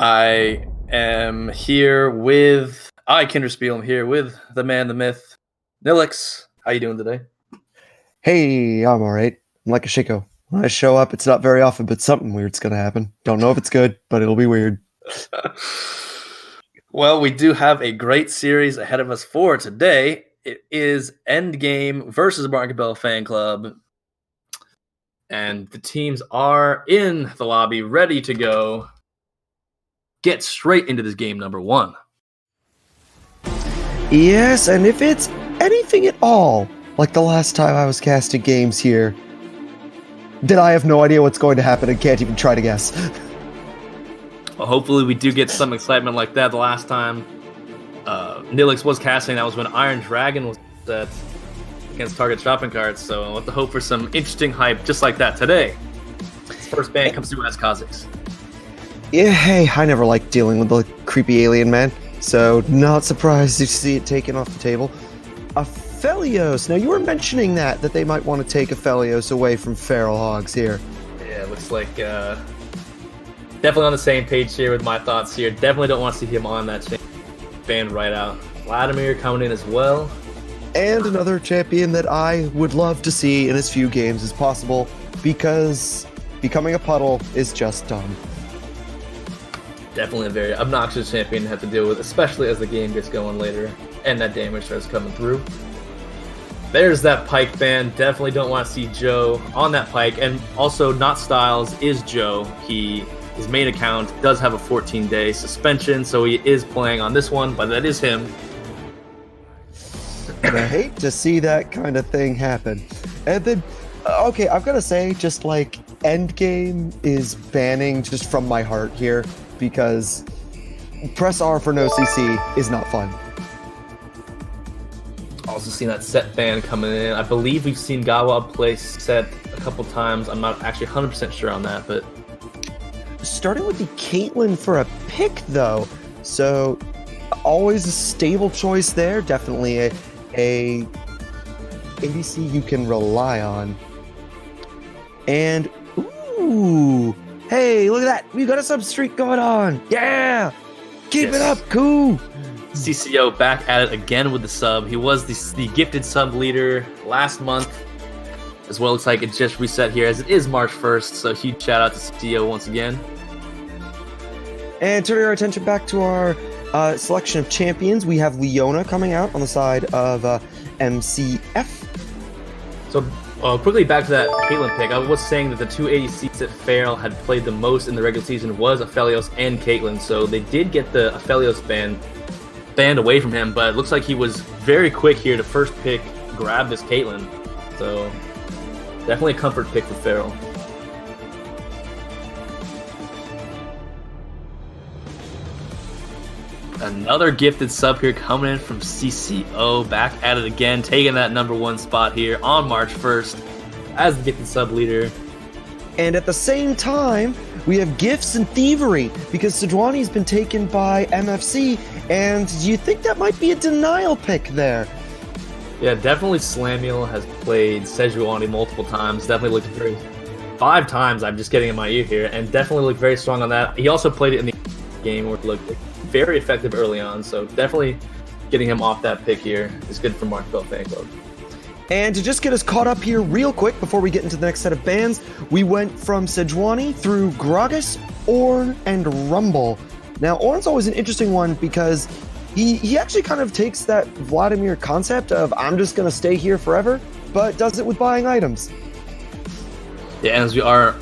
I am here with Kinderspiel. I'm here with the man, the myth, Nilix. How you doing today? Hey, I'm alright. I'm like a Shiko. When I show up, it's not very often, but something weird's gonna happen. Don't know if it's good, but it'll be weird. Well, we do have a great series ahead of us for today. It is Endgame versus Martin Cabello Fan Club. And the teams are in the lobby, ready to go. Get straight into this game number one. Yes, and if it's anything at all like the last time I was casting games here, then I have no idea what's going to happen and can't even try to guess. Well, hopefully we do get some excitement like that. The last time Nilix was casting, that was when Iron Dragon was set against Target Shopping Carts, so I'll have to hope for some interesting hype just like that today. This first band comes through as Kha'Zix. Yeah, hey, I never liked dealing with the creepy alien man, so not surprised to see it taken off the table. Aphelios. Now, you were mentioning that they might want to take Aphelios away from Feral Hogs here. Yeah, it looks like definitely on the same page here with my thoughts here. Definitely don't want to see him on that band right out. Vladimir coming in as well. And another champion that I would love to see in as few games as possible, because becoming a puddle is just dumb. Definitely a very obnoxious champion to have to deal with, especially as the game gets going later and that damage starts coming through. There's that Pike band. Definitely don't want to see Joe on that Pike. And also, Not Styles is Joe. His main account does have a 14-day suspension, so he is playing on this one, but that is him. And I hate to see that kind of thing happen. And then, okay, I've got to say, just like, Endgame is banning just from my heart here, because press R for no CC is not fun. Also seen that set ban coming in. I believe we've seen Gawa play set a couple times. I'm not actually 100% sure on that, but... Starting with the Caitlyn for a pick, though. So, always a stable choice there. Definitely a ADC you can rely on. And, ooh, hey, look at that. We got a sub streak going on. Yeah, keep it up, cool. CCO back at it again with the sub. He was the gifted sub leader last month. As well, looks like it just reset here as it is March 1st, so huge shout out to CCO once again. And turning our attention back to our selection of champions, we have Leona coming out on the side of MCF. So quickly back to that Caitlyn pick. I was saying that the two ADCs that Feral had played the most in the regular season was Aphelios and Caitlyn, so they did get the Aphelios banned away from him, but it looks like he was very quick here to first pick, grab this Caitlyn. So definitely a comfort pick for Feral. Another gifted sub here coming in from CCO, back at it again, taking that number one spot here on March 1st as the gifted sub leader. And at the same time, we have Gifts and Thievery, because Sejuani's been taken by MFC, and do you think that might be a denial pick there? Yeah, definitely Slamiel has played Sejuani multiple times, definitely looked very... 5 times, I'm just getting in my ear here, and definitely looked very strong on that. He also played it in the game where it looked very effective early on, so definitely getting him off that pick here is good for Mark Bell Fan Club. And to just get us caught up here real quick before we get into the next set of bans, we went from Sejuani through Gragas, Ornn, and Rumble. Now, Ornn's always an interesting one because he actually kind of takes that Vladimir concept of I'm just going to stay here forever, but does it with buying items. Yeah, and as we are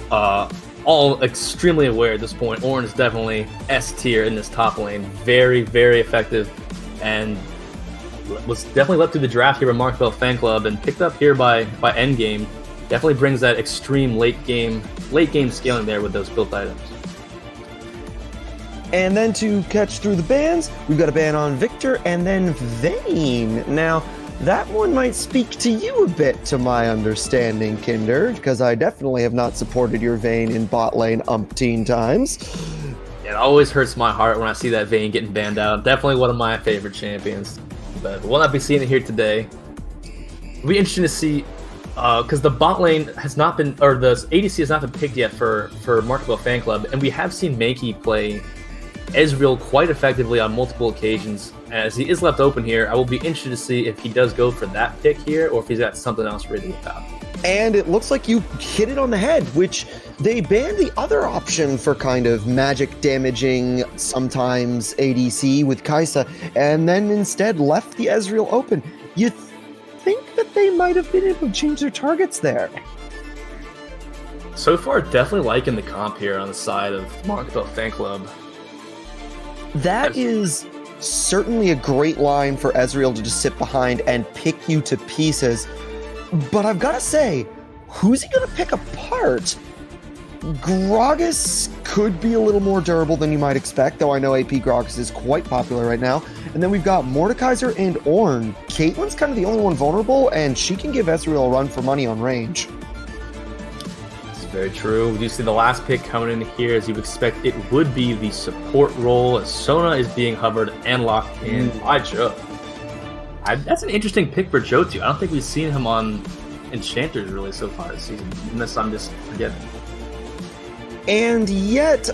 all extremely aware at this point, Ornn is definitely S tier in this top lane. Very, very effective, and was definitely led through the draft here by Mark Bell Fan Club and picked up here by Endgame. Definitely brings that extreme late game scaling there with those built items. And then to catch through the bans, we've got a ban on Victor and then Vayne. Now, that one might speak to you a bit, to my understanding, Kinder, because I definitely have not supported your Vayne in bot lane umpteen times. It always hurts my heart when I see that Vayne getting banned out. Definitely one of my favorite champions. But we'll not be seeing it here today. It'll be interesting to see, because the bot lane has not been, or the ADC has not been picked yet for Markable Fan Club, and we have seen Makey play Ezreal quite effectively on multiple occasions. As he is left open here, I will be interested to see if he does go for that pick here or if he's got something else ready to top. And it looks like you hit it on the head, which they banned the other option for kind of magic damaging, sometimes ADC with Kai'Sa, and then instead left the Ezreal open. You think that they might have been able to change their targets there? So far, definitely liking the comp here on the side of Marketplace Fan Club. That is certainly a great line for Ezreal to just sit behind and pick you to pieces. But I've got to say, who's he going to pick apart? Gragas could be a little more durable than you might expect, though I know AP Gragas is quite popular right now. And then we've got Mordekaiser and Ornn. Caitlyn's kind of the only one vulnerable, and she can give Ezreal a run for money on range. Very true. We do see the last pick coming in here, as you would expect it would be the support role, as Sona is being hovered and locked in by Joe. That's an interesting pick for Joe, too. I don't think we've seen him on Enchanters really so far this season, unless I'm just forgetting. And yet,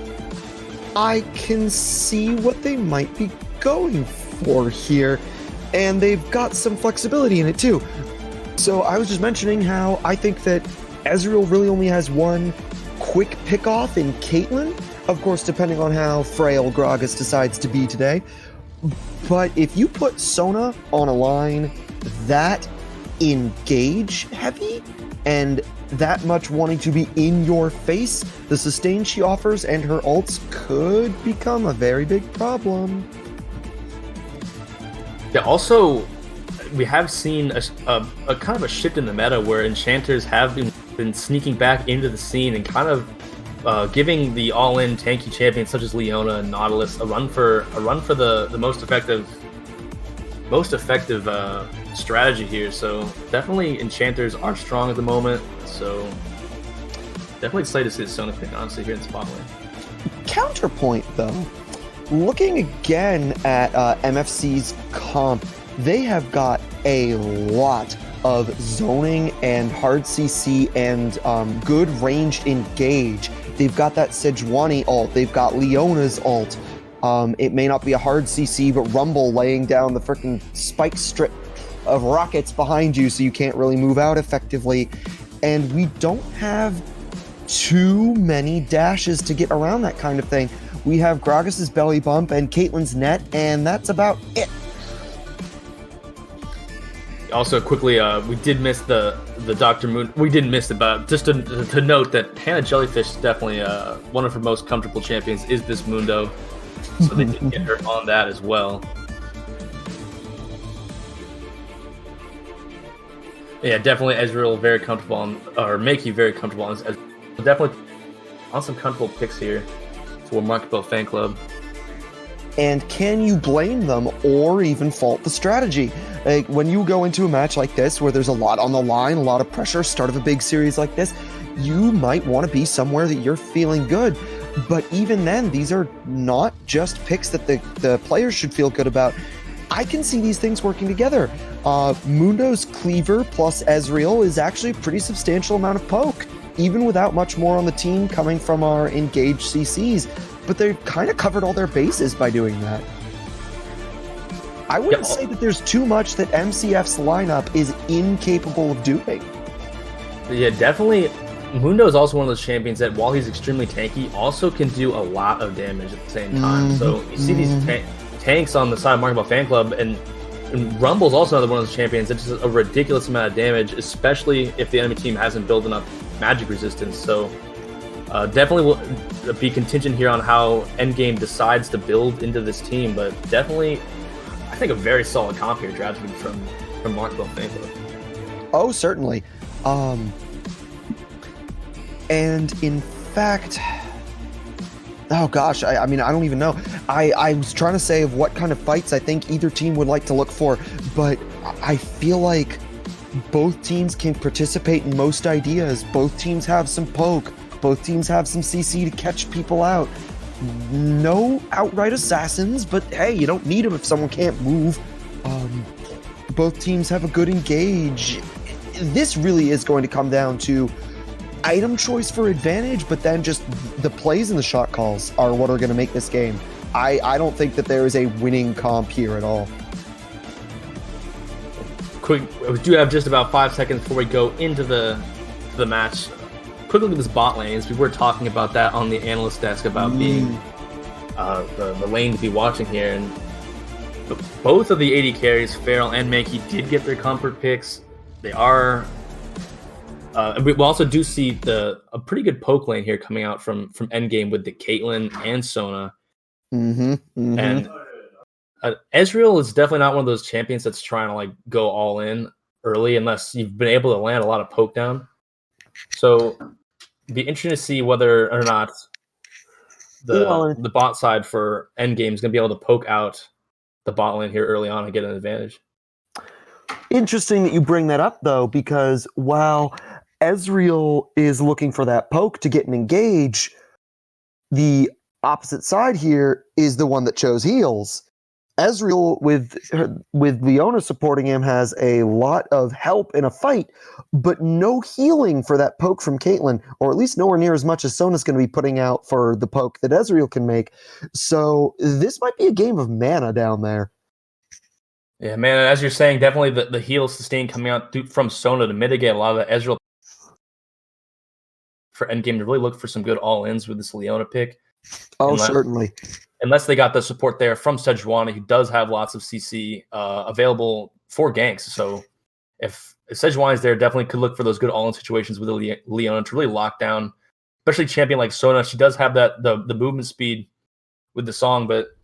I can see what they might be going for here, and they've got some flexibility in it, too. So I was just mentioning how I think that Ezreal really only has one quick pick-off in Caitlyn, of course, depending on how frail Gragas decides to be today. But if you put Sona on a line that engage heavy and that much wanting to be in your face, the sustain she offers and her ults could become a very big problem. Yeah, also, we have seen a kind of a shift in the meta where Enchanters have been sneaking back into the scene and kind of giving the all-in tanky champions such as Leona and Nautilus a run for the most effective strategy here. So definitely Enchanters are strong at the moment. So definitely excited to see the Sona pick, honestly, here in Spotlight. Counterpoint though, looking again at MFC's comp, they have got a lot of zoning and hard CC and good ranged engage. They've got that Sejuani ult. They've got Leona's ult. It may not be a hard CC, but Rumble laying down the freaking spike strip of rockets behind you so you can't really move out effectively. And we don't have too many dashes to get around that kind of thing. We have Gragas' belly bump and Caitlyn's net, and that's about it. Also, quickly, we did miss the Dr. Moon. We didn't miss it, but just to note that Hannah Jellyfish is definitely one of her most comfortable champions is this Mundo. So they did get her on that as well. Yeah, definitely Ezreal very comfortable on, or make you very comfortable on. Definitely on some comfortable picks here for Marketplace Fan Club. And can you blame them or even fault the strategy? Like, when you go into a match like this where there's a lot on the line, a lot of pressure, start of a big series like this, you might want to be somewhere that you're feeling good. But even then, these are not just picks that the players should feel good about. I can see these things working together. Mundo's Cleaver plus Ezreal is actually a pretty substantial amount of poke, even without much more on the team coming from our engaged CCs. But they've kind of covered all their bases by doing that. I wouldn't say that there's too much that MCF's lineup is incapable of doing. Yeah, definitely. Mundo is also one of those champions that, while he's extremely tanky, also can do a lot of damage at the same time. So you see these tanks on the side of Marketplace Fan Club, and Rumble's also another one of those champions that's just a ridiculous amount of damage, especially if the enemy team hasn't built enough magic resistance. So definitely will be contingent here on how Endgame decides to build into this team, but definitely, I think a very solid comp here drafted from Marketplace Fan Club. Oh, certainly. And in fact, oh gosh, I mean, I don't even know. I was trying to say of what kind of fights I think either team would like to look for, but I feel like both teams can participate in most ideas. Both teams have some poke. Both teams have some CC to catch people out. No outright assassins, but hey, you don't need them if someone can't move. Both teams have a good engage. This really is going to come down to item choice for advantage, but then just the plays and the shot calls are what are going to make this game. I don't think that there is a winning comp here at all. Quick, we do have just about 5 seconds before we go into the match. Quick look at this bot lane, as we were talking about that on the analyst desk about being the lane to be watching here. And both of the AD carries, Feral and Mankey, did get their comfort picks. They are. We also do see a pretty good poke lane here coming out from endgame with the Caitlyn and Sona. And Ezreal is definitely not one of those champions that's trying to like go all in early unless you've been able to land a lot of poke down. So it'd be interesting to see whether or not the bot side for endgame is going to be able to poke out the bot lane here early on and get an advantage. Interesting that you bring that up, though, because while Ezreal is looking for that poke to get an engage, the opposite side here is the one that chose heals. Ezreal, with Leona supporting him, has a lot of help in a fight, but no healing for that poke from Caitlyn, or at least nowhere near as much as Sona's going to be putting out for the poke that Ezreal can make. So this might be a game of mana down there. Yeah, man, as you're saying, definitely the heal sustain coming out from Sona to mitigate a lot of the Ezreal for endgame to really look for some good all-ins with this Leona pick. Oh, certainly. Unless they got the support there from Sejuani, who does have lots of CC available for ganks. So if Sejuani is there, definitely could look for those good all-in situations with Leona to really lock down, especially champion like Sona. She does have the movement speed with the song, but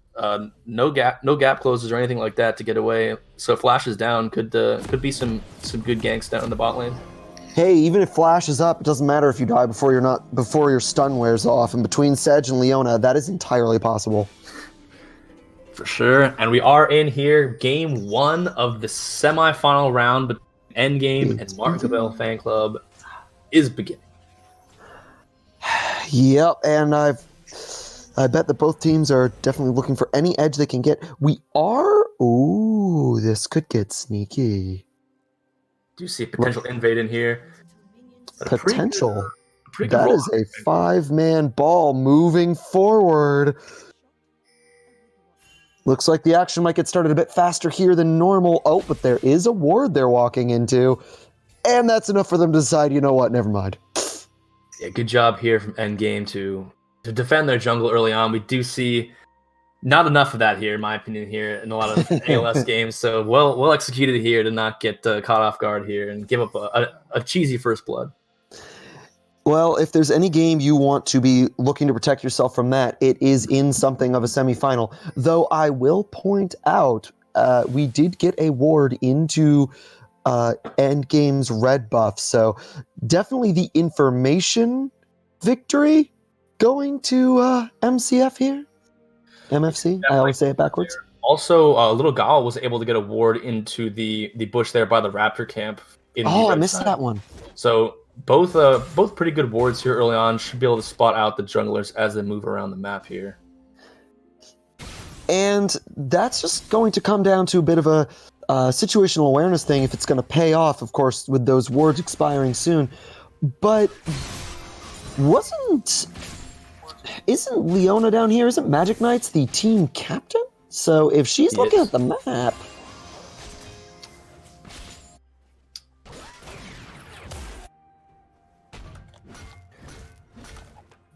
no gap closes or anything like that to get away. So flashes down could be some good ganks down in the bot lane. Hey, even if Flash is up, it doesn't matter if you die before your stun wears off. And between Sedge and Leona, that is entirely possible. For sure. And we are in here, game 1 of the semifinal round between Endgame and Martin Cabello Fan Club is beginning. Yep, and I bet that both teams are definitely looking for any edge they can get. This could get sneaky. Do you see a potential invade in here? Potential. That is a 5-man ball moving forward. Looks like the action might get started a bit faster here than normal. Oh, but there is a ward they're walking into. And that's enough for them to decide, you know what, never mind. Yeah, good job here from Endgame to defend their jungle early on. We do see not enough of that here, in my opinion, here in a lot of ALS games. So well executed here to not get caught off guard here and give up a cheesy first blood. Well, if there's any game you want to be looking to protect yourself from that, it is in something of a semifinal. Though I will point out, we did get a ward into Endgame's red buff. So definitely the information victory going to MCF here. MFC, I always say it backwards. Also, Little Gal was able to get a ward into the bush there by the Raptor camp. I missed that one. So both pretty good wards here early on. Should be able to spot out the junglers as they move around the map here. And that's just going to come down to a bit of a situational awareness thing if it's going to pay off, of course, with those wards expiring soon. But isn't Leona down here? Isn't Magic Knights the team captain? So if she's looking at the map...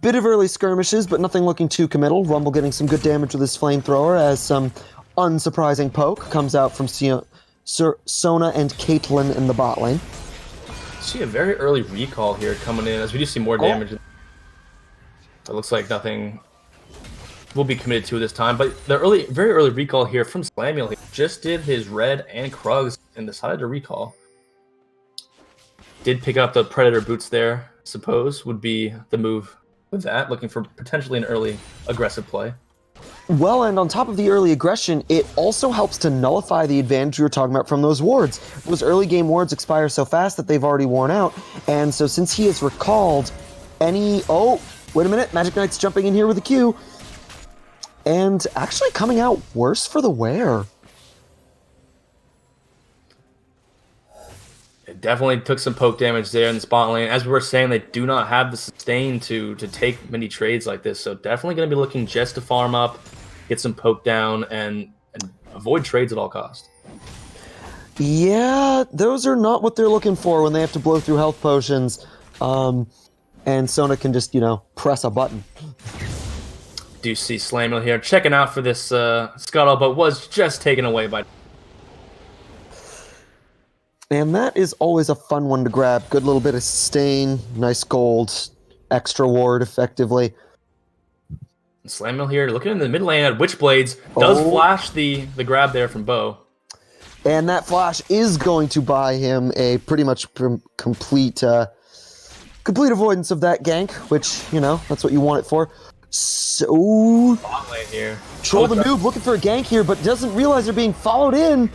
Bit of early skirmishes, but nothing looking too committal. Rumble getting some good damage with his flamethrower as some unsurprising poke comes out from Sona and Caitlyn in the bot lane. See a very early recall here coming in as we do see more damage. It looks like nothing will be committed to this time, but the very early recall here from Slamuel. He just did his red and Krugs and decided to recall. Did pick up the Predator boots there, suppose, would be the move with that, looking for potentially an early aggressive play. Well, and on top of the early aggression, it also helps to nullify the advantage we were talking about from those wards. Those early game wards expire so fast that they've already worn out, and so since he has recalled oh, wait a minute, Magic Knight's jumping in here with a Q, and actually coming out worse for the wear. It definitely took some poke damage there in the spot lane. As we were saying, they do not have the sustain to take many trades like this, so definitely going to be looking just to farm up get some poke down, and avoid trades at all costs. Yeah, those are not what they're looking for when they have to blow through health potions. And Sona can just, press a button. Do see Slammill here checking out for this scuttle, but was just taken away by... And that is always a fun one to grab. Good little bit of sustain, nice gold, extra ward effectively. Slammill here looking in the mid lane at Witchblades. Does flash the grab there from Bo. And that flash is going to buy him a pretty much complete avoidance of that gank, which, that's what you want it for. So, bot lane here. Troll the Noob looking for a gank here, but doesn't realize they're being followed in.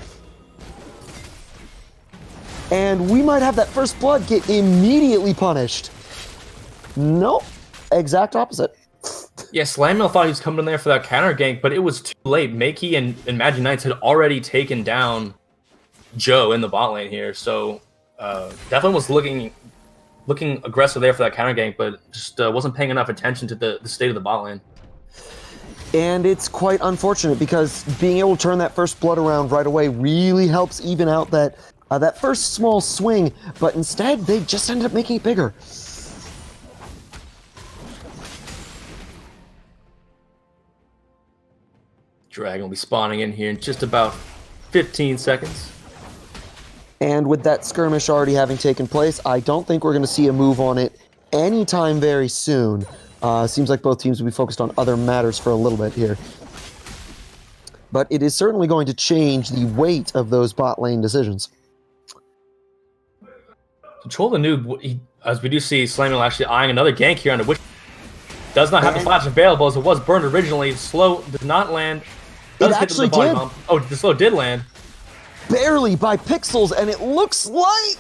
And we might have that first blood get immediately punished. Nope. Exact opposite. Yeah, Slammill thought he was coming in there for that counter gank, but it was too late. Makey and Magic Knights had already taken down Joe in the bot lane here, so definitely was looking aggressive there for that counter gank, but just wasn't paying enough attention to the state of the bot lane. And it's quite unfortunate because being able to turn that first blood around right away really helps even out that first small swing, but instead they just ended up making it bigger. Dragon will be spawning in here in just about 15 seconds. And with that skirmish already having taken place, I don't think we're going to see a move on it anytime very soon. Seems like both teams will be focused on other matters for a little bit here. But it is certainly going to change the weight of those bot lane decisions. Control the Noob, as we do see Slammill actually eyeing another gank here on the Witch. Does not have the flash available as it was burned originally. Slow did not land. It actually did. Oh, the slow did land. Barely by pixels, and it looks like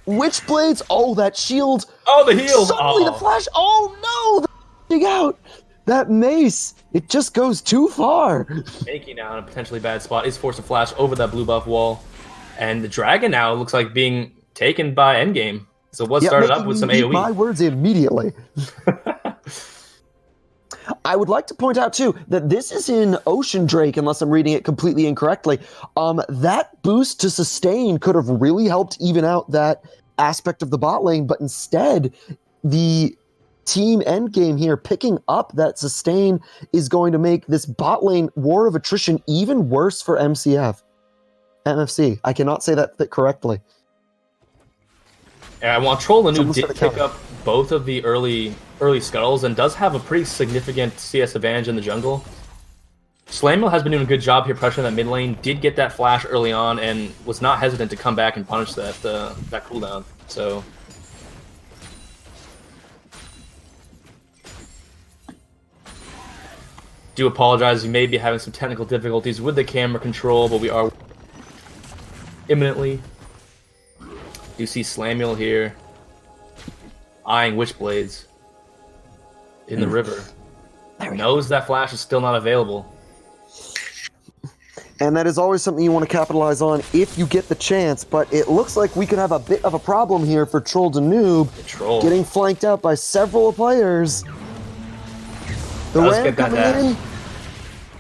Witchblades. Oh, that shield. Oh, the heal. Suddenly the flash. Oh no, the out. That mace. It just goes too far. Making now in a potentially bad spot is forced to flash over that blue buff wall, and the dragon now looks like being taken by endgame. So what started up with some AoE. My words immediately. I would like to point out, too, that this is in Ocean Drake, unless I'm reading it completely incorrectly. That boost to sustain could have really helped even out that aspect of the bot lane, but instead, the team endgame here picking up that sustain is going to make this bot lane war of attrition even worse for MCF. MFC. I cannot say that correctly. Yeah, while Troll the Noob did pick up both of the early scuttles and does have a pretty significant CS advantage in the jungle, Slammill has been doing a good job here pressuring that mid lane, did get that flash early on, and was not hesitant to come back and punish that cooldown. So do apologize, you may be having some technical difficulties with the camera control, but we are imminently. You see Slammill here eyeing Witchblades in the river. Knows that flash is still not available. And that is always something you want to capitalize on if you get the chance, but it looks like we could have a bit of a problem here for Troll to Noob. Troll getting flanked out by several players. The Ram coming in,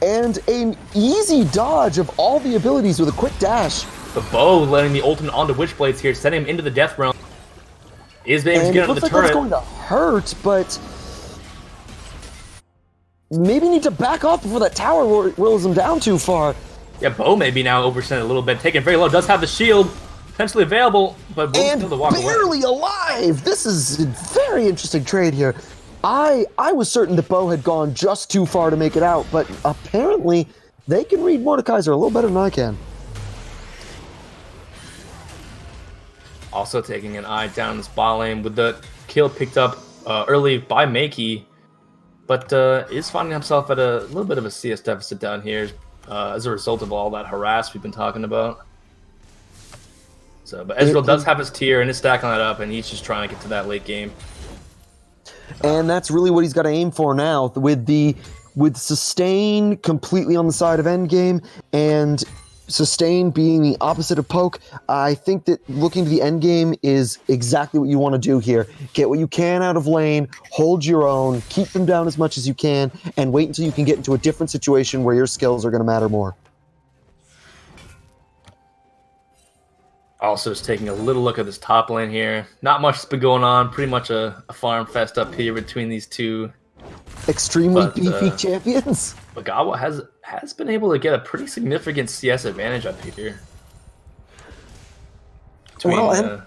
and an easy dodge of all the abilities with a quick dash. The Bow letting the ultimate onto Witchblades here, sending him into the death realm. Is able to get under the turret. It looks like that's going to hurt, but maybe need to back off before that tower whirls him down too far. Yeah, Bow may be now overextended a little bit, taken very low. Does have the shield potentially available, but will still to walk barely away. Alive. This is a very interesting trade here. I was certain that Bow had gone just too far to make it out, but apparently they can read Mordekaiser a little better than I can. Also taking an eye down this bot lane with the kill picked up early by Makey, but is finding himself at a little bit of a CS deficit down here as a result of all that harass we've been talking about. So, but Ezreal does have his tier and is stacking that up, and he's just trying to get to that late game. And that's really what he's got to aim for now, with sustain completely on the side of endgame, and sustain being the opposite of poke, I think that looking to the end game is exactly what you want to do here. Get what you can out of lane, hold your own, keep them down as much as you can, and wait until you can get into a different situation where your skills are going to matter more. Also, just taking a little look at this top lane here. Not much has been going on. Pretty much a farm fest up here between these two extremely beefy champions. But Gawa has been able to get a pretty significant CS advantage up here. And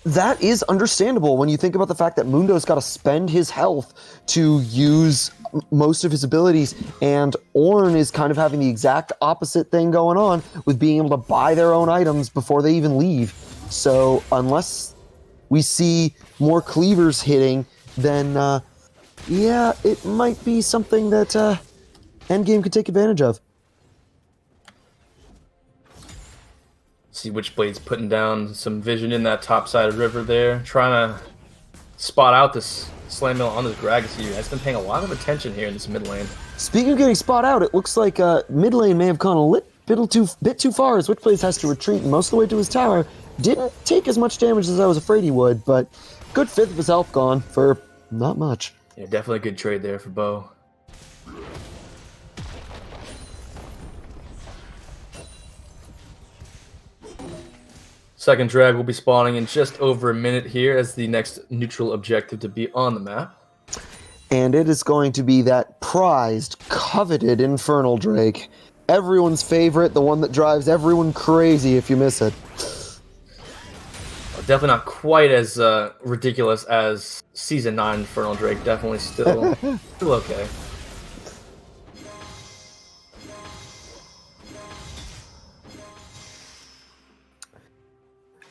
that is understandable when you think about the fact that Mundo's got to spend his health to use most of his abilities, and Ornn is kind of having the exact opposite thing going on with being able to buy their own items before they even leave. So unless we see more cleavers hitting, then yeah, it might be something that Endgame could take advantage of. See Witchblade's putting down some vision in that top side of river there, trying to spot out this Slam Mill on this Gragas here. Has been paying a lot of attention here in this mid lane. Speaking of getting spot out, it looks like mid lane may have gone a bit too far as Witchblade has to retreat most of the way to his tower. Didn't take as much damage as I was afraid he would, but good fifth of his health gone for not much. Yeah, definitely a good trade there for Bo. Second drag will be spawning in just over a minute here as the next neutral objective to be on the map. And it is going to be that prized, coveted Infernal Drake. Everyone's favorite, the one that drives everyone crazy if you miss it. Definitely not quite as ridiculous as Season 9 Infernal Drake. Definitely still okay.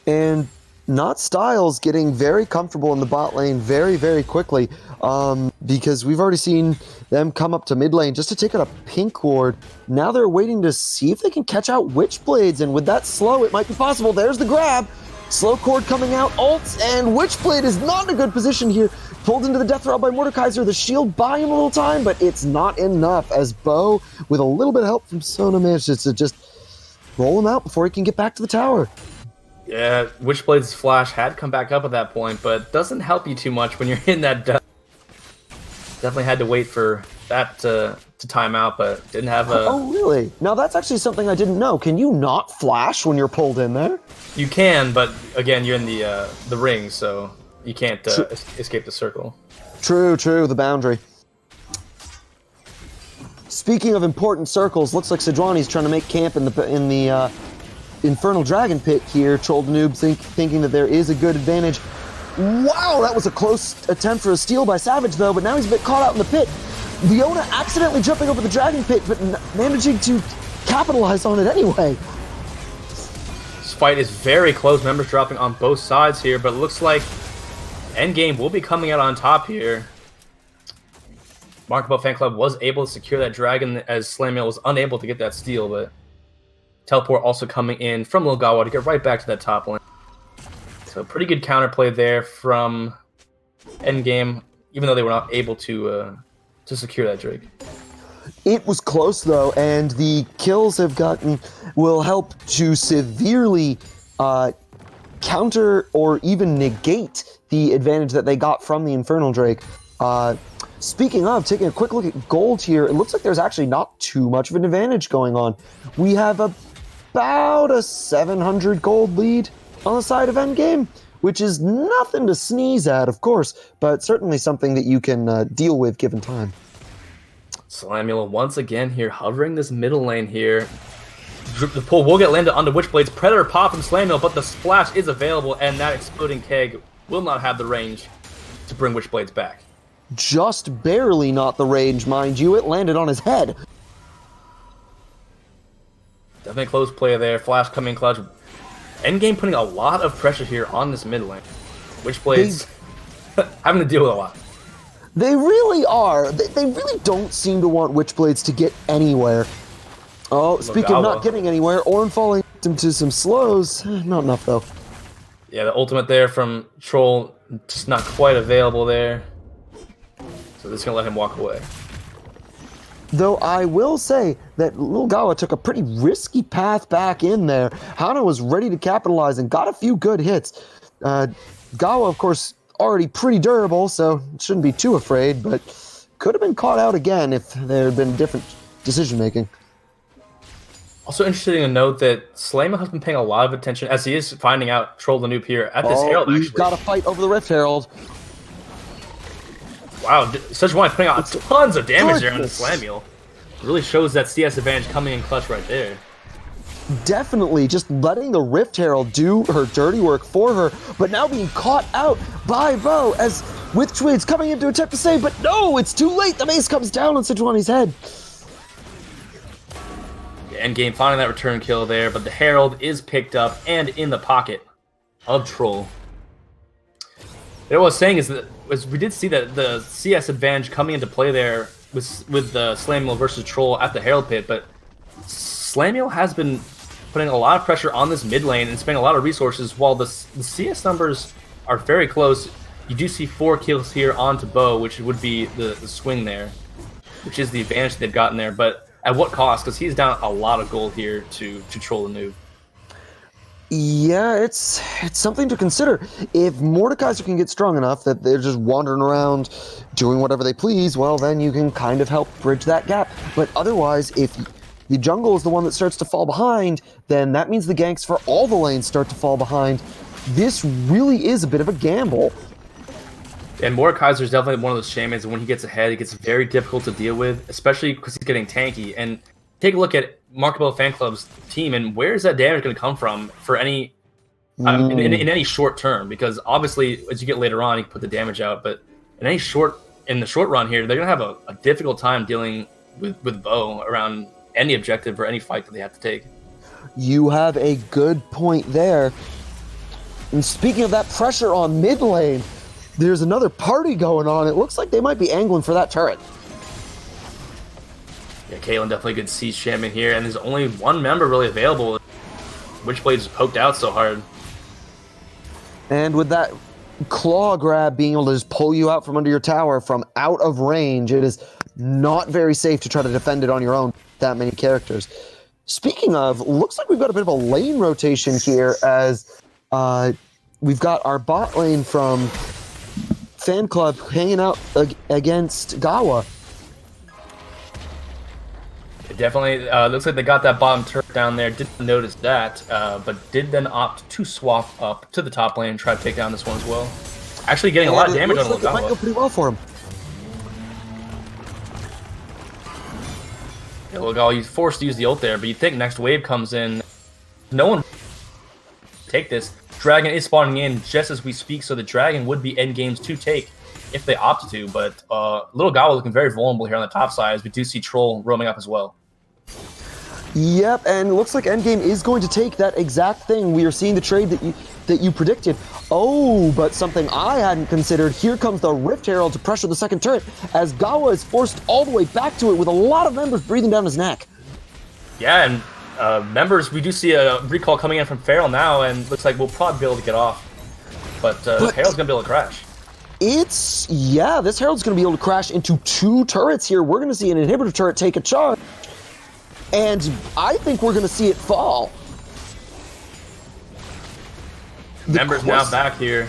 And Not Styles getting very comfortable in the bot lane very, very quickly because we've already seen them come up to mid lane just to take out a pink ward. Now they're waiting to see if they can catch out Witchblades, and with that slow, it might be possible. There's the grab. Slow cord coming out, ults, and Witchblade is not in a good position here. Pulled into the death route by Mordekaiser. The shield buying him a little time, but it's not enough as Bo, with a little bit of help from Sona, manages to just roll him out before he can get back to the tower. Yeah, Witchblade's flash had come back up at that point, but doesn't help you too much when you're in that death. Definitely had to wait for that to time out, but didn't have a... Oh, really? Now that's actually something I didn't know. Can you not flash when you're pulled in there? You can, but again, you're in the ring, so you can't escape the circle. True, the boundary. Speaking of important circles, looks like Sejuani's trying to make camp in the Infernal Dragon Pit here. Troll Noob thinking that there is a good advantage. Wow, that was a close attempt for a steal by Savage, though, but now he's a bit caught out in the pit. Leona accidentally jumping over the Dragon Pit, but managing to capitalize on it anyway. This fight is very close. Members dropping on both sides here, but it looks like Endgame will be coming out on top here. Markable Fan Club was able to secure that dragon as Slammiel was unable to get that steal, but teleport also coming in from Logawa to get right back to that top lane. So pretty good counterplay there from Endgame, even though they were not able to secure that Drake. It was close though, and the kills will help to severely counter or even negate the advantage that they got from the Infernal Drake. Speaking of, taking a quick look at gold here, it looks like there's actually not too much of an advantage going on. We have about a 700 gold lead on the side of Endgame, which is nothing to sneeze at, of course, but certainly something that you can deal with given time. Slamula once again here, hovering this middle lane here. The pull will get landed onto Witchblade's Predator pop from Slamula, but the splash is available, and that exploding keg will not have the range to bring Witchblades back. Just barely not the range, mind you. It landed on his head. Definitely close play there. Flash coming clutch. Endgame putting a lot of pressure here on this mid lane. Witchblades having to deal with a lot. They really are. They really don't seem to want Witchblades to get anywhere. Oh, speaking of not getting anywhere, Ornn falling into some slows. Not enough, though. Yeah, the ultimate there from Troll, just not quite available there. So this is going to let him walk away. Though I will say that Lil Gawa took a pretty risky path back in there. Hana was ready to capitalize and got a few good hits. Gawa, of course, already pretty durable, so shouldn't be too afraid, but could have been caught out again if there had been different decision-making. Also interesting to note that Slayma has been paying a lot of attention as he is finding out Troll the Noob here at this Herald, actually. You've got to fight over the Rift Herald. Wow, Such One putting out tons of damage there on the Slamuel. Really shows that CS advantage coming in clutch right there. Definitely, just letting the Rift Herald do her dirty work for her, but now being caught out by Bo as with Twids coming in to attempt to save, but no, it's too late. The mace comes down on Sejuani's head. Endgame finding that return kill there, but the Herald is picked up and in the pocket of Troll. What I was saying is that we did see that the CS advantage coming into play there with the Slamuel versus Troll at the Herald pit, but Slamuel has been putting a lot of pressure on this mid lane and spending a lot of resources while the CS numbers are very close. You do see 4 kills here onto Bo, which would be the swing there, which is the advantage they've gotten there, but at what cost? Because he's down a lot of gold here to Troll the Noob. Yeah, it's something to consider. If Mordekaiser can get strong enough that they're just wandering around doing whatever they please, well, then you can kind of help bridge that gap. But otherwise, if the jungle is the one that starts to fall behind, then that means the ganks for all the lanes start to fall behind. This really is a bit of a gamble. And Mordekaiser is definitely one of those shamans, and when he gets ahead, it gets very difficult to deal with, especially because he's getting tanky. And take a look at Cabello Fan Club's team, and where is that damage going to come from for any in any short term? Because obviously, as you get later on, you can put the damage out, but in the short run here, they're going to have a difficult time dealing with Bo around any objective or any fight that they have to take. You have a good point there. And speaking of that pressure on mid lane, there's another party going on. It looks like they might be angling for that turret. Yeah, Caitlyn definitely could see Shaman here, and there's only one member really available. Witchblade just poked out so hard. And with that claw grab being able to just pull you out from under your tower from out of range, it is not very safe to try to defend it on your own, that many characters. Speaking of, looks like we've got a bit of a lane rotation here as we've got our bot lane from Fan Club hanging out against Gawa. It definitely looks like they got that bottom turret down there. Didn't notice that, but did then opt to swap up to the top lane and try to take down this one as well. Actually getting a lot of damage on Gawa. It might go pretty well for him. Yeah, Gawa, he's forced to use the ult there, but you think next wave comes in. No one take this. Dragon is spawning in just as we speak, so the Dragon would be end games to take if they opted to, but Little Gawa looking very vulnerable here on the top side as we do see Troll roaming up as well. Yep, and it looks like Endgame is going to take that exact thing. We are seeing the trade that you predicted. Oh, but something I hadn't considered. Here comes the Rift Herald to pressure the second turret as Gawa is forced all the way back to it with a lot of members breathing down his neck. Yeah, and members, we do see a recall coming in from Feral now, and looks like we'll probably be able to get off. But Herald's going to be able to crash. This Herald's going to be able to crash into 2 turrets here. We're going to see an inhibitor turret take a charge. And I think we're going to see it fall. Members now back here.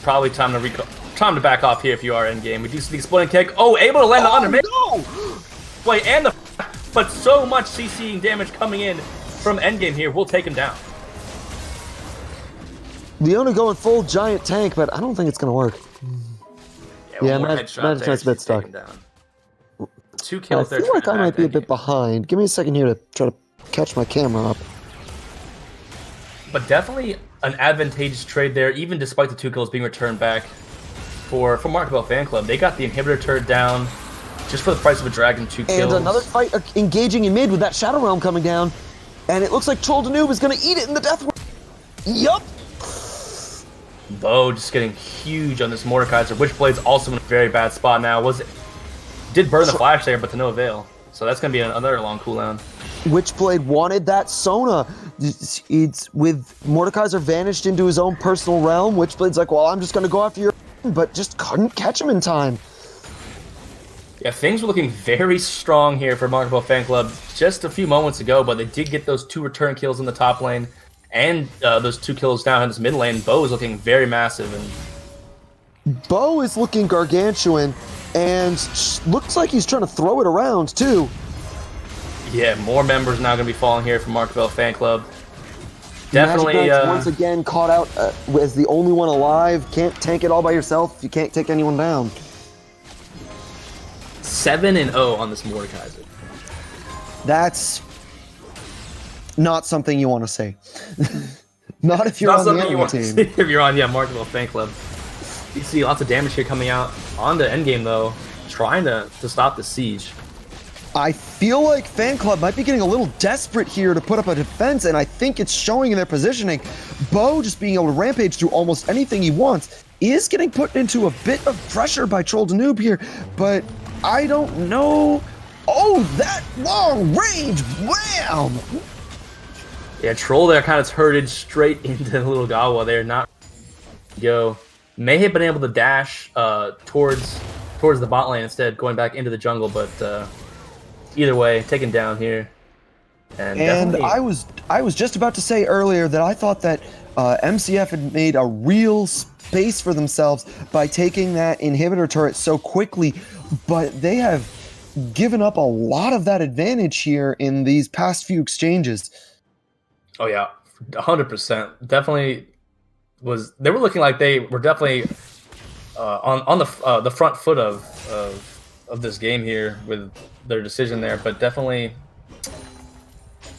Probably time to back off here if you are in game. We do see the exploding kick. Oh, able to land on him. No! Wait, and but so much CCing damage coming in from endgame here will take him down. Leona going full giant tank, but I don't think it's going to work. Yeah, Magic's a bit stuck. 2 kills there. I feel like I might be a bit behind. Give me a second here to try to catch my camera up. But definitely an advantageous trade there, even despite the 2 kills being returned back for Cabello Fan Club. They got the inhibitor turret down just for the price of a dragon. 2 kills. And another fight engaging in mid with that Shadow Realm coming down. And it looks like Troll Danube is going to eat it in the death. Yup. Bo just getting huge on this Mordekaiser. Witchblade's also in a very bad spot now. Did burn the flash there, but to no avail. So that's going to be another long cooldown. Witchblade wanted that Sona. It's with Mordekaiser vanished into his own personal realm. Witchblade's like, well, I'm just going to go after your, but just couldn't catch him in time. Yeah, things were looking very strong here for Markable Fan Club just a few moments ago, but they did get those 2 return kills in the top lane and those 2 kills down in this mid lane. Bo is looking very massive, and Bo is looking gargantuan, and looks like he's trying to throw it around too. yeah, more members now going to be falling here from Markable Fan Club. Definitely. Magic Knights once again caught out as the only one alive. Can't tank it all by yourself. You can't take anyone down. 7-0 on this Mordekaiser. That's not something you want to say. Not if you're Not on something the you enemy want to team. see if you're on, Markable Fan Club. You see lots of damage here coming out on the endgame, though, trying to stop the siege. I feel like Fan Club might be getting a little desperate here to put up a defense, and I think it's showing in their positioning. Bo just being able to rampage through almost anything he wants is getting put into a bit of pressure by Troll Danube here, but I don't know. Oh, that long range! Wham! Yeah, Troll there kind of herded straight into the little Gawa there, not go. May have been able to dash towards the bot lane instead, going back into the jungle, but either way, taken down here. And I was just about to say earlier that I thought that MCF had made a real space for themselves by taking that inhibitor turret so quickly, but they have given up a lot of that advantage here in these past few exchanges. Oh yeah, 100%. Definitely was. They were looking like they were definitely on the front foot of this game here with their decision there, but definitely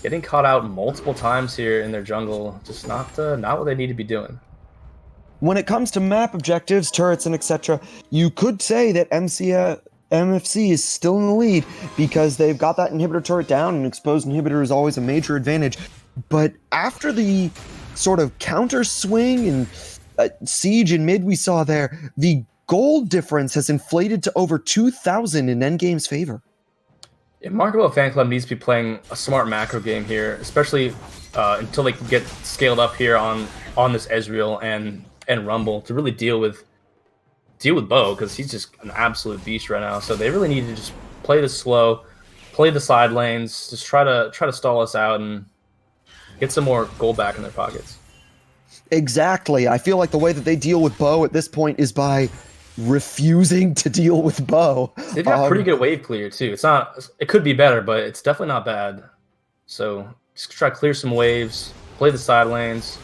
getting caught out multiple times here in their jungle. Just not what they need to be doing. When it comes to map objectives, turrets, and etc., you could say that MFC is still in the lead because they've got that inhibitor turret down, and exposed inhibitor is always a major advantage. But after the sort of counter swing and siege in mid we saw there, the gold difference has inflated to over 2,000 in endgame's favor. Yeah, Markable Fan Club needs to be playing a smart macro game here, especially until they can get scaled up here on this Ezreal and Rumble to really deal with Bo, because he's just an absolute beast right now. So they really need to just play this slow, play the side lanes, just try to stall us out and get some more gold back in their pockets. Exactly. I feel like the way that they deal with Bo at this point is by refusing to deal with Bo. They've got pretty good wave clear too. It could be better, but it's definitely not bad. So just try to clear some waves, play the side lanes.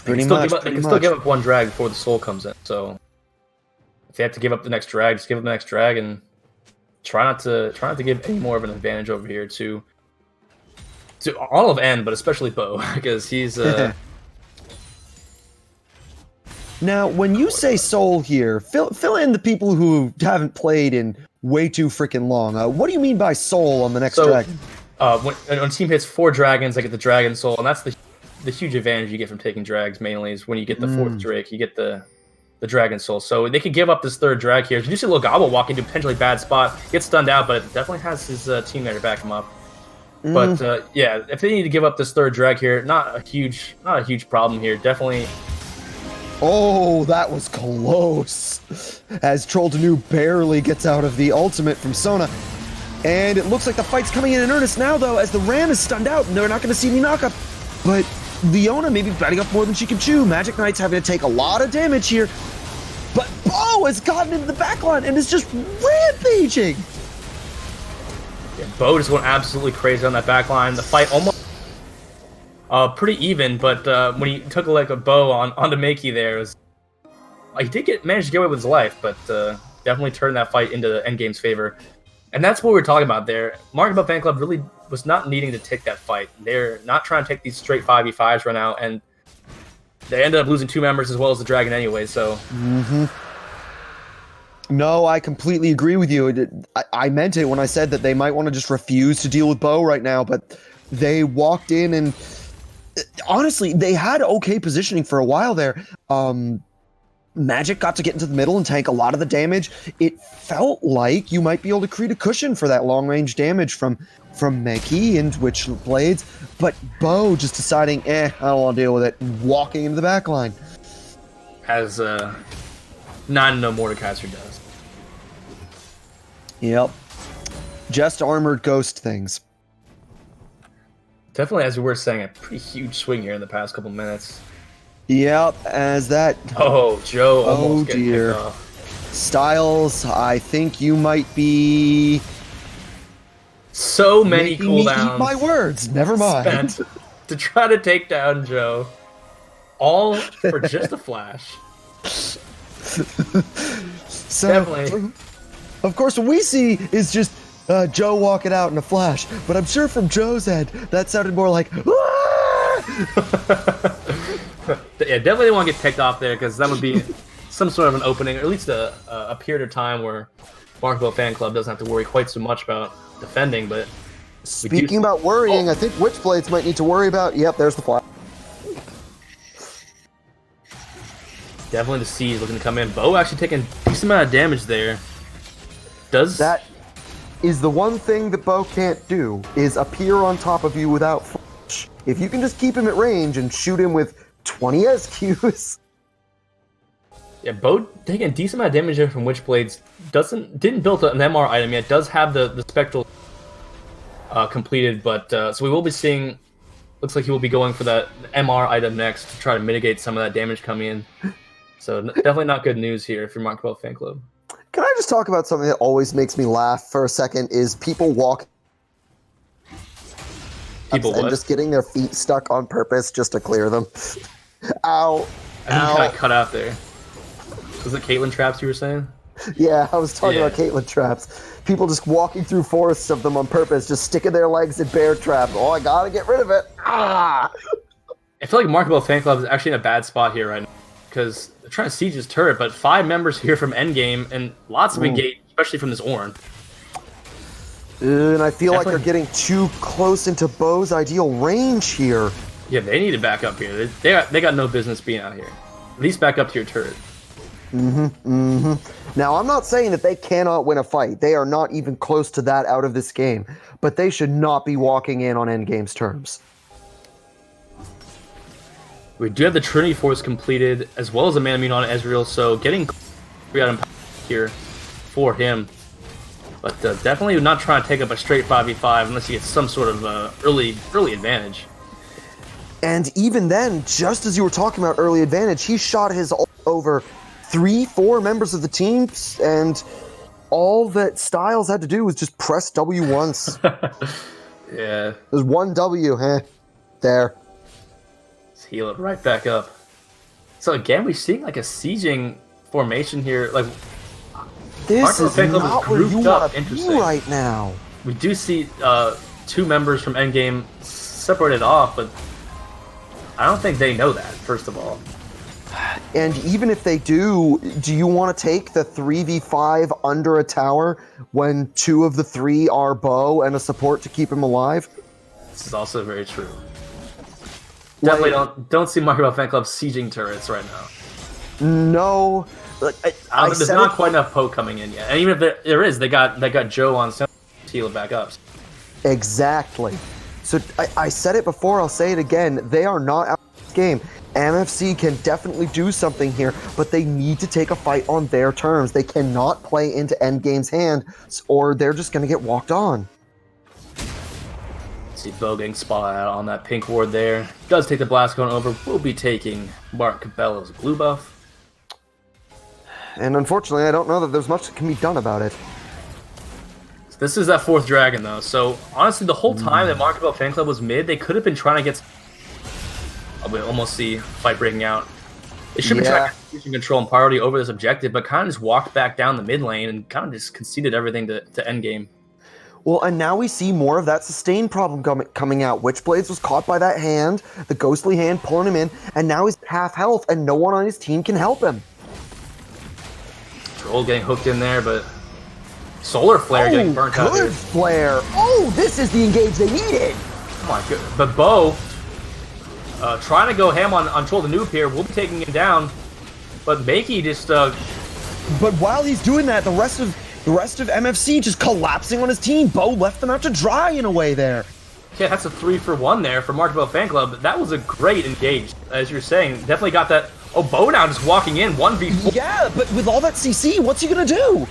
They can still give up one drag before the soul comes in. So if they have to give up the next drag, just give up the next drag and try not to give any more of an advantage over here to all of N, but especially Bo, because he's Now, when you say soul here, fill in the people who haven't played in way too freaking long. What do you mean by soul on the next dragon? When a team hits 4 dragons, they get the dragon soul, and that's the huge advantage you get from taking drags. Mainly is when you get the 4th drake, you get the dragon soul. So they could give up this 3rd drag here. You see Logabo walk into a potentially bad spot, gets stunned out, but it definitely has his team there to back him up. But yeah, if they need to give up this 3rd drag here, not a huge problem here. Definitely. Oh, that was close. As Troll Danube barely gets out of the ultimate from Sona. And it looks like the fight's coming in earnest now, though, as the Ram is stunned out, and they're not going to see any knockup. But Leona may be biting up more than she can chew. Magic Knight's having to take a lot of damage here. But Bo has gotten into the backline and is just rampaging. Yeah, Bo just went absolutely crazy on that backline. The fight almost pretty even, but when he took a bow onto Makey there, it was, he did manage to get away with his life, but definitely turned that fight into the endgame's favor. And that's what we were talking about there. Markable Fan Club really was not needing to take that fight. They're not trying to take these straight 5v5s right now, and they ended up losing 2 members as well as the Dragon anyway, so... No, I completely agree with you. I meant it when I said that they might want to just refuse to deal with Bo right now, but they walked in and... Honestly, they had okay positioning for a while there. Magic got to get into the middle and tank a lot of the damage. It felt like you might be able to create a cushion for that long-range damage from Meki and Witchlet Blades, but Bo just deciding, I don't want to deal with it, walking into the backline. As 9-0 Mordekaiser does. Yep. Just armored ghost things. Definitely, as we were saying, a pretty huge swing here in the past couple minutes. Yep, as that... Oh, Joe almost getting dear. picked off. Styles, I think you might be... So many making me cooldowns. eat my words. Never mind. Spent to try to take down Joe. All for just a flash. So, Definitely. of course, what we see is just Joe walking out in a flash. But I'm sure from Joe's end, that sounded more like, "Ah!" Yeah, definitely didn't want to get picked off there because that would be some sort of an opening, or at least a period of time where Markville Fan Club doesn't have to worry quite so much about defending. But Speaking about worrying, I think Witchblades might need to worry about... Yep, there's the flash. Definitely the Siege looking to come in. Bo actually taking a decent amount of damage there. That is the one thing that Bo can't do, is appear on top of you without flash. If you can just keep him at range and shoot him with 20 SQs... Yeah, Bo taking a decent amount of damage here from Witchblades. Didn't build an MR item yet. Does have the Spectral completed, but so we will be seeing... Looks like he will be going for that MR item next to try to mitigate some of that damage coming in. So definitely not good news here if you're Markville Fan Club. Can I just talk about something that always makes me laugh for a second, is people walk... People and what? just getting their feet stuck on purpose just to clear them. Ow. I think you got cut out there. Was it Caitlyn traps you were saying? Yeah, I was talking about Caitlyn traps. People just walking through forests of them on purpose, just sticking their legs in bear traps. Oh, I gotta get rid of it. Ah! I feel like Markville Fan Club is actually in a bad spot here right now because they're trying to siege his turret, but 5 members here from Endgame and lots of engage, especially from this Ornn. And I feel like they're getting too close into Bo's ideal range here. Yeah, they need to back up here. They got no business being out here. At least back up to your turret. Now, I'm not saying that they cannot win a fight. They are not even close to that out of this game. But they should not be walking in on Endgame's terms. We do have the Trinity Force completed, as well as a Man Immune on Ezreal, so getting out here for him. But definitely not trying to take up a straight 5v5 unless he gets some sort of early advantage. And even then, just as you were talking about early advantage, he shot his ult over 3-4 members of the team, and all that Styles had to do was just press W once. Yeah. There's one W, there. Let's heal it right back up. So again, we're seeing like a sieging formation here. Like this is not where you want to be right now. We do see 2 members from Endgame separated off, but I don't think they know that, first of all. And even if they do you want to take the 3v5 under a tower when 2 of the 3 are Bo and a support to keep him alive? This is also very true. Definitely don't see Markville Fan Club sieging turrets right now. No. There's not quite enough poke coming in yet. And even if there is, they got Joe on to heal it back up. Exactly. So I said it before, I'll say it again. They are not out of this game. MFC can definitely do something here, but they need to take a fight on their terms. They cannot play into Endgame's hand, or they're just going to get walked on. See Bo getting spotted out on that pink ward there. Does take the blast going over. Will be taking Mark Cabello's blue buff. And unfortunately, I don't know that there's much that can be done about it. This is that 4th dragon, though. So, honestly, the whole time that Markville Fan Club was mid, they could have been trying to get... We almost see a fight breaking out. They should be trying to control and priority over this objective, but kind of just walked back down the mid lane and kind of just conceded everything to Endgame. Well, and now we see more of that sustain problem coming out. Witchblades was caught by that hand, the ghostly hand pulling him in, and now he's half health, and no one on his team can help him. Troll getting hooked in there, but Solar Flare getting burnt out here. Good flare! Oh, this is the engage they needed! Oh my god. But Bo, trying to go ham on Troll the Noob here, will be taking him down, but Makey just... But while he's doing that, the rest of MFC just collapsing on his team. Bo left them out to dry in a way there. Yeah, that's a 3-for-1 there for Markville Fan Club. That was a great engage, as you're saying. Definitely got that. Oh, Bo now just walking in, 1v4. Yeah, but with all that CC, what's he gonna do?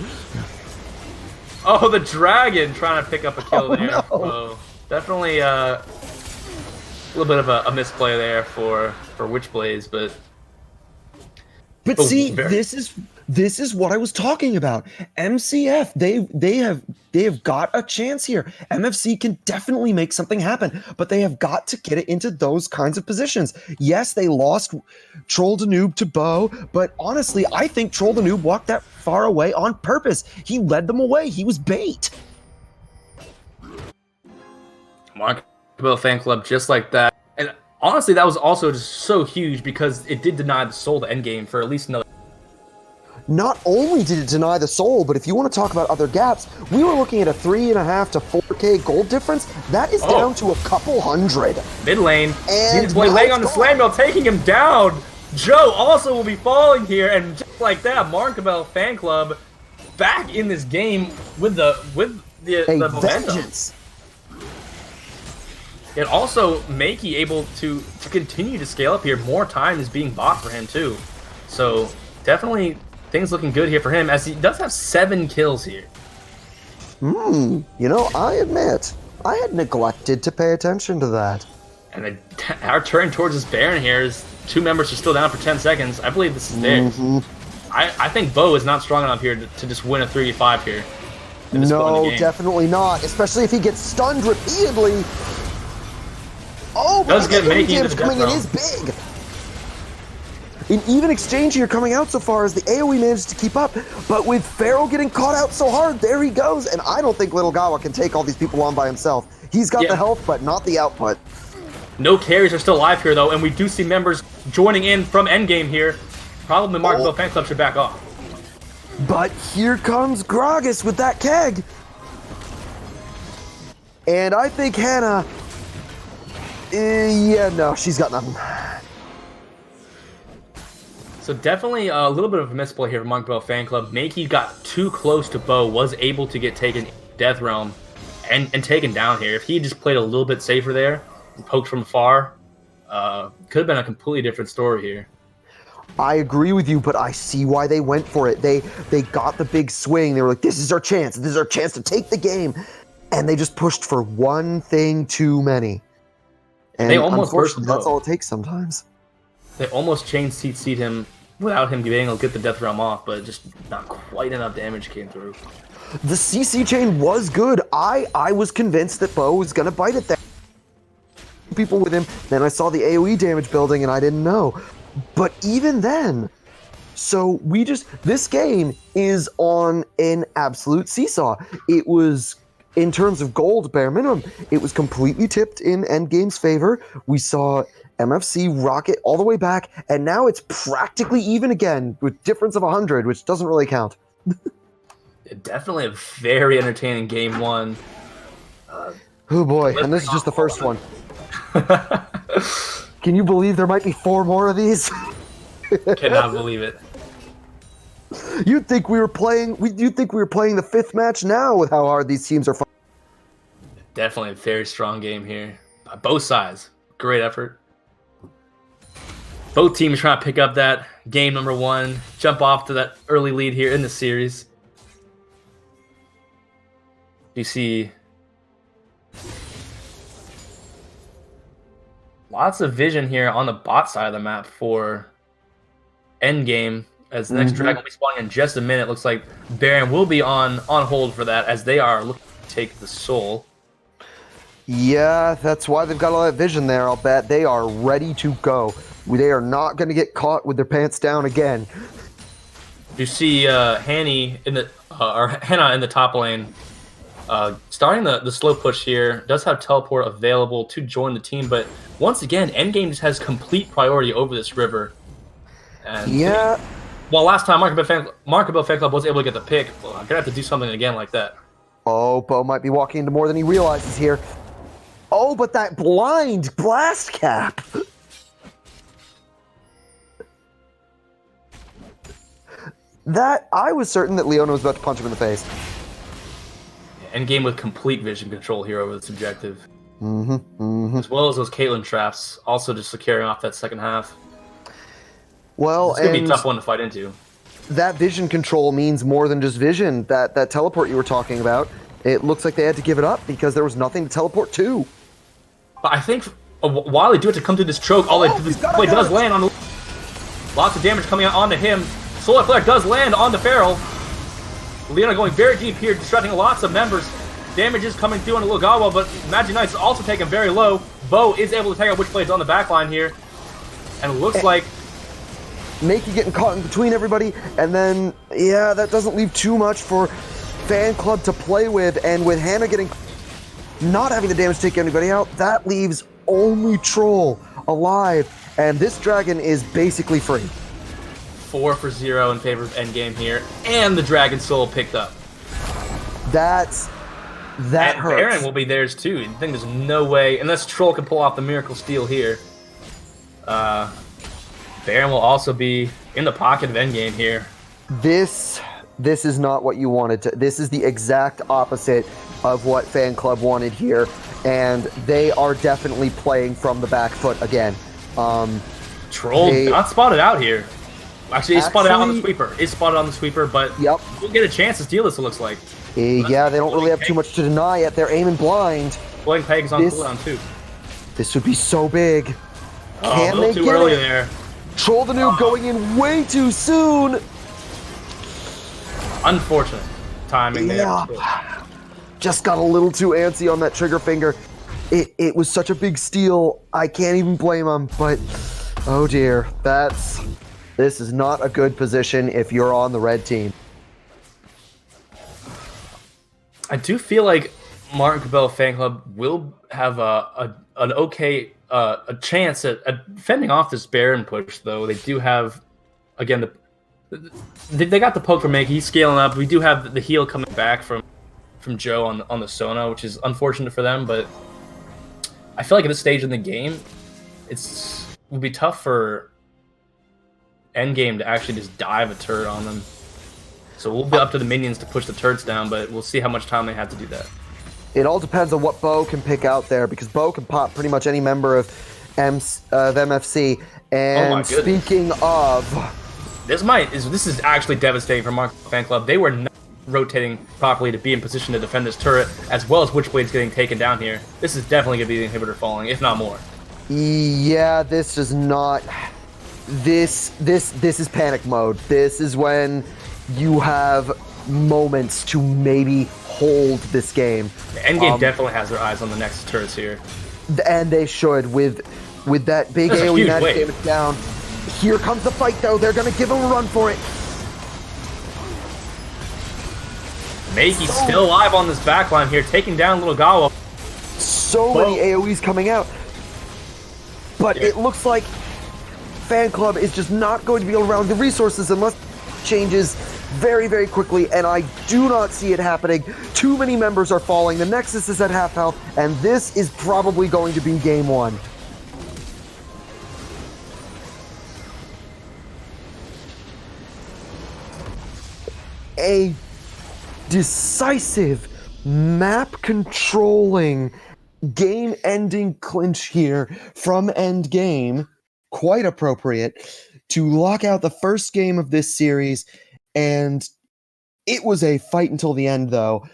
Oh, the dragon trying to pick up a kill there. No. Oh, definitely a little bit of a misplay there for Witchblaze, but See, very... this is what I was talking about. MCF, they have got a chance here. MFC can definitely make something happen, but they have got to get it into those kinds of positions. Yes, they lost Troll the Noob to Bo, but honestly, I think Troll the Noob walked that far away on purpose. He led them away. He was bait. Mark Cabello fan club just like that. And honestly, that was also just so huge because it did deny the soul to endgame for at least another. Not only did it deny the soul, but if you want to talk about other gaps, we were looking at a 3.5 to 4K gold difference. That is down to a couple hundred. Mid lane, And laying on the slam mill, taking him down. Joe also will be falling here, and just like that, Mark Cabello fan club back in this game with the momentum. Vengeance. And also Makey able to continue to scale up here. More time is being bought for him too. So definitely things looking good here for him, as he does have 7 kills here. You know, I admit, I had neglected to pay attention to that. And our turn towards this Baron here is 2 members are still down for 10 seconds. I believe this is theirs. I think Bo is not strong enough here to just win a 3v5 here. No, definitely not. Especially if he gets stunned repeatedly. Oh, does but get Makey damage coming in is big. An even exchange here coming out so far as the AoE managed to keep up, but with Pharaoh getting caught out so hard, there he goes. And I don't think Little Gawa can take all these people on by himself. He's got the health, but not the output. No carries are still alive here, though, and we do see members joining in from endgame here. Probably Mark Cabello fan club should back off. But here comes Gragas with that keg. And I think Hannah... yeah, no, she's got nothing. So definitely a little bit of a misplay here for Mark Cabello fan club. Makey got too close to Bo, was able to get taken Death Realm and taken down here. If he just played a little bit safer there, poked from afar, could have been a completely different story here. I agree with you, but I see why they went for it. They got the big swing. They were like, this is our chance. This is our chance to take the game. And they just pushed for one thing too many. And they almost burst the bow. That's all it takes sometimes. They almost chain CC'd him without him being able to get the Death Realm off, but just not quite enough damage came through. The CC chain was good. I was convinced that Bo was going to bite it there. People with him. Then I saw the AoE damage building and I didn't know. But even then, so this game is on an absolute seesaw. It was, in terms of gold bare minimum, it was completely tipped in Endgame's favor. We saw MFC rocket all the way back, and now it's practically even again with difference of 100, which doesn't really count. Definitely a very entertaining game one. Oh boy, and this is just the first one. Can you believe there might be 4 more of these? Cannot believe it. You'd think we were playing the 5th match now with how hard these teams are fighting. Definitely a very strong game here. By both sides. Great effort. Both teams trying to pick up that game number 1, jump off to that early lead here in the series. You see lots of vision here on the bot side of the map for endgame, as the next dragon will be spawning in just a minute. Looks like Baron will be on hold for that, as they are looking to take the soul. Yeah, that's why they've got all that vision there. I'll bet they are ready to go. They are not going to get caught with their pants down again. You see Hannah in the top lane, starting the slow push here. Does have teleport available to join the team, but once again, endgame just has complete priority over this river. And well, last time Mark Cabello fan club was able to get the pick, well, I'm gonna have to do something again like that. Oh, Bo might be walking into more than he realizes here. Oh, but that blind blast cap. That, I was certain that Leona was about to punch him in the face. Endgame with complete vision control here over this objective. As well as those Caitlyn traps, also just securing off that second half. Well, it's going to be a tough one to fight into. that vision control means more than just vision. That teleport you were talking about, it looks like they had to give it up because there was nothing to teleport to. But I think while they do it to come to this choke, this play does land on the... Lots of damage coming out onto him. Solar Flare does land on the Feral. Leona going very deep here, distracting lots of members. Damage is coming through on the Lugawa, but Magic Knight is also taken very low. Bo is able to take out Witchblades on the backline here. And it looks like... Makey getting caught in between everybody, and then, yeah, that doesn't leave too much for Fan Club to play with, and with Hannah not having the damage to take anybody out, that leaves only Troll alive, and this dragon is basically free. 4 for 0 in favor of Endgame here, and the Dragon Soul picked up. That hurts. Baron will be theirs too. I think there's no way, unless Troll can pull off the Miracle Steal here. Baron will also be in the pocket of Endgame here. This is not what you wanted to. This is the exact opposite of what Fan Club wanted here, and they are definitely playing from the back foot again. Troll not spotted out here. Actually, he's spotted out on the sweeper. Is spotted on the sweeper, but we'll get a chance to steal this, it looks like. Yeah, they don't really have too much to deny yet. They're aiming blind. Floating Peg's on cooldown too. This would be so big. Can they get early there? Troll the Noob going in way too soon. Unfortunate timing there. Just got a little too antsy on that trigger finger. It was such a big steal. I can't even blame him, but oh dear. This is not a good position if you're on the red team. I do feel like Martin Cabello Fan Club will have an okay a chance at fending off this Baron push, though. They do have, again, they got the poke from Makey. He's scaling up. We do have the heal coming back from Joe on the Sona, which is unfortunate for them, but I feel like at this stage in the game, it would be tough for Endgame to actually just dive a turret on them. So we'll be up to the minions to push the turrets down, but we'll see how much time they have to do that. It all depends on what Bo can pick out there, because Bo can pop pretty much any member of MFC. And speaking of... This is actually devastating for Mark Fan Club. They were not rotating properly to be in position to defend this turret, as well as Witchblade's getting taken down here. This is definitely going to be the inhibitor falling, if not more. Yeah, this is not... This is panic mode. This is when you have moments to maybe hold this game. Endgame definitely has their eyes on the next turrets here. And they should, with that big AoE magic damage down. Here comes the fight, though. They're going to give him a run for it. Makey's still alive on this backline here, taking down Little Gawa. So many AoEs coming out. But it looks like Fan Club is just not going to be around the resources unless it changes very, very quickly, and I do not see it happening. Too many members are falling. The Nexus is at half health, and this is probably going to be game one. A decisive map-controlling, game-ending clinch here from Endgame. Quite appropriate to lock out the first game of this series. And it was a fight until the end, though.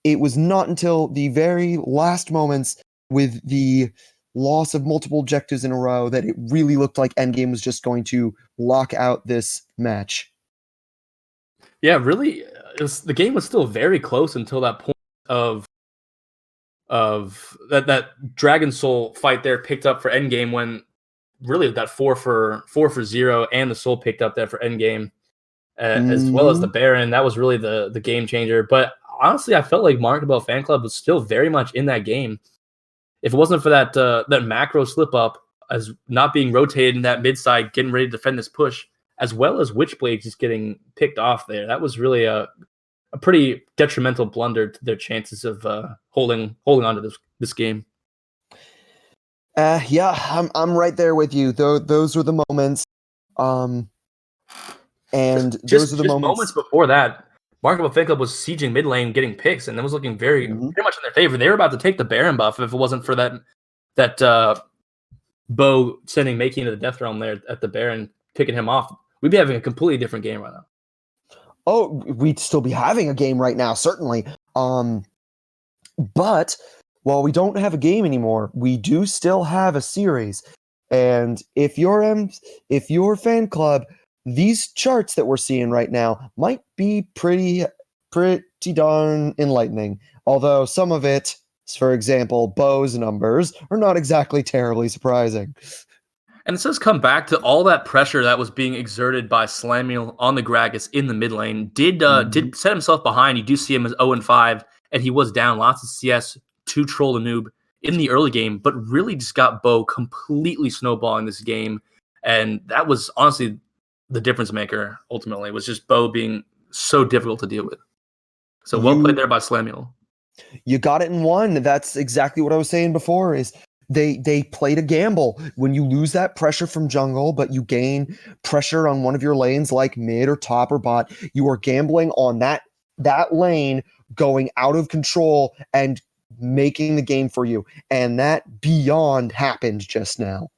It was not until the very last moments, with the loss of multiple objectives in a row, that it really looked like Endgame was just going to lock out this match. Yeah, really, the game was still very close until that point of that Dragon Soul fight there picked up for Endgame, when really that 4 for 0 and the Soul picked up there for Endgame. As well as the Baron. That was really the game changer. But honestly, I felt like Martin Cabello Fan Club was still very much in that game. If it wasn't for that macro slip up, as not being rotated in that mid side, getting ready to defend this push, as well as Witchblade just getting picked off there, that was really a pretty detrimental blunder to their chances of holding on to this game. Yeah, I'm right there with you. Those were the moments. And those are the moments before that. Martin Cabello Fan Club was sieging mid lane, getting picks, and that was looking pretty much in their favor. They were about to take the Baron buff if it wasn't for that Bo sending Makey into the death realm there at the Baron, picking him off. We'd be having a completely different game right now. Oh, we'd still be having a game right now, certainly. But while we don't have a game anymore, we do still have a series. And if your fan club, these charts that we're seeing right now might be pretty darn enlightening. Although some of it, for example, Bo's numbers, are not exactly terribly surprising. And it does come back to all that pressure that was being exerted by Slamiel on the Gragas in the mid lane. Did set himself behind. You do see him as 0-5, and he was down lots of CS to troll the noob in the early game, but really just got Bo completely snowballing this game. And that was honestly the difference maker, ultimately, was just Bo being so difficult to deal with. So well played there by Slamiel. You got it in one. That's exactly what I was saying before, is they played a gamble. When you lose that pressure from jungle, but you gain pressure on one of your lanes like mid or top or bot, you are gambling on that lane going out of control and making the game for you. And that beyond happened just now.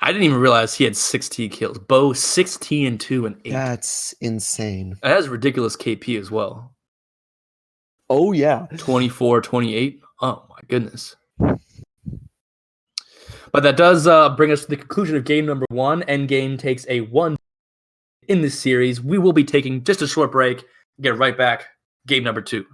I didn't even realize he had 16 kills. Bo 16-2 and 8. That's insane. That has ridiculous KP as well. Oh yeah. 24-28. Oh my goodness. But that does bring us to the conclusion of game number 1. Endgame takes a 1 in this series. We will be taking just a short break. Get right back. Game number 2.